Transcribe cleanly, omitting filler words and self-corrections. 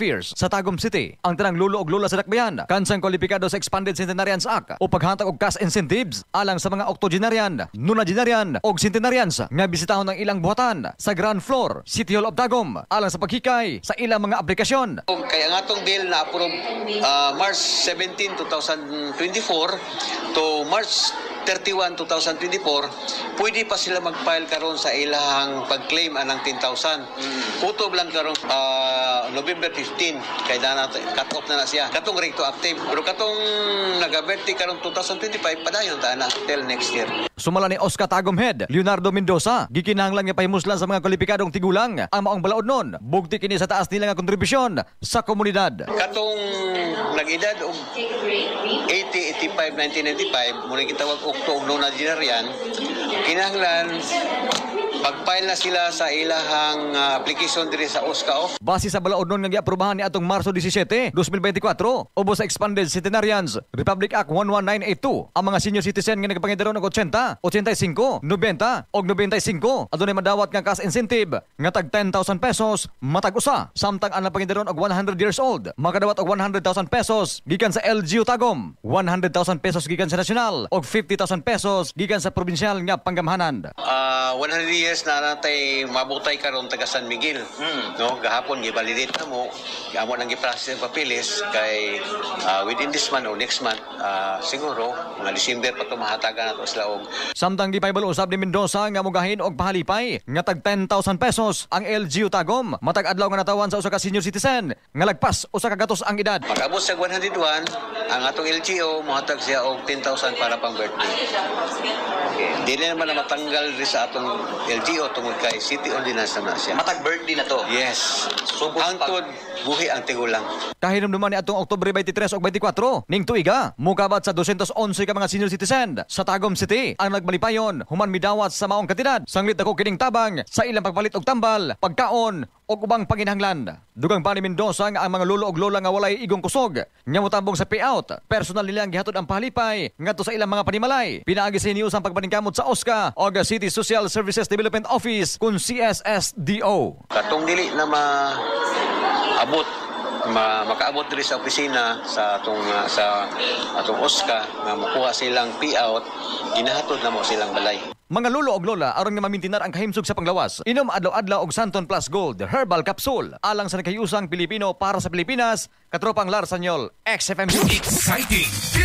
Fairs sa Tagum City. Ang tanang lulo og lula sa dakbayan kansang kwalipikado sa Expanded Centenarians Act o paghatag og cash incentives alang sa mga octogenarian, nonagenarian og centenarians nga bisitahon ang ilang buhatan sa ground floor City Hall of Tagum alang sa paghikay sa ilang mga aplikasyon. Kaya nga itong bill na approve March 17, 2024 to March 31, 2024, pwede pa sila mag-file karon sa ilahang pag-claim anang 10,000. Kutob lang karon November 15, kaya cut-off na siya. Katong retroactive. Pero katong nag-averti karon 2025, padayon ta na till next year. Sumala ni Oscar Tagum Head, Leonardo Mendoza, gikinahanglan nga pahimuslan sa mga kwalipikadong tigulang ang maong balaod nun. Bugti kini sa taas nila nga kontribusyon sa komunidad. Katong nag-edad og 80, 85, 1995, muna kitawag okto nonagenarian, kinahanglan pag-file na sila sa ilahang application diri sa OSCA. Base sa balaod nun nga giaprubahan ni atong Marso 17, 2024, ubos sa Expanded Centenarians Republic Act 11982, ang mga senior citizen nga nagpangidaron og 80, 85, 90 og 95 adunay madawat nga cash incentive nga tag 10,000 pesos matag usa. Samtang ang napangidaron og 100 years old makadawat og 100,000 pesos gikan sa LGU Tagum, 100,000 pesos gikan sa nasyonal og 50,000 pesos gikan sa probinsyal nga panggamhanan. 100 years na natay mabutay karon taga San Miguel. No, gahapon gibalidate na mo, amo nang giprocess ang papilis kay within this month or next month siguro mga December pa tumahatagan nato sila og. Samtang gipahibalo usab ni Mendoza nga mogahin og pahalipay nga tag 10,000 pesos ang LGU Tagum matag adlaw nga natawan sa usa ka senior citizen nga lagpas usa ka gatos ang edad. Pag-abot sa 101 ang atong LGU mohatag siya og 10,000 para pang birthday. Okay. Dili naman na matanggal rin sa atong LGU tungod kay city ordinance na siya. Matag birthday na to. Yes. Hangtod buhi ang tigulang. Kahinumduman ni atong Oktubre 23 ug 24 ning tuiga mukabat sa 211 ka mga senior citizen sa Tagum City ang nagmalipayon human midawat sa maong kantidad. Sanglit ako kining tabang sa ilang pagpalit og tambal, pagkaon o ubang panginahanglan. Dugang pa ni Mendoza nga ang mga lolo og lola nga walay igong kusog nga motambong sa payout. Personal nilang gihatod ang pahalipay ngadto sa ilang mga panimalay. Pinaagi sa news ang pagpaningkamot sa OSCA o City Social Services Development Office kun CSSDO. Katong dili na makaabot diri sa opisina sa atong OSCA nga makuha silang payout, ginahatod na mo silang balay. Mga lolo og lola aron nga mamintinar ang kahimsog sa panglawas. Inom adlaw-adlaw og Santon Plus Gold Herbal Capsule alang sa nakayusang Pilipino para sa Pilipinas. Katropang Larsanyol, XFM. Exciting!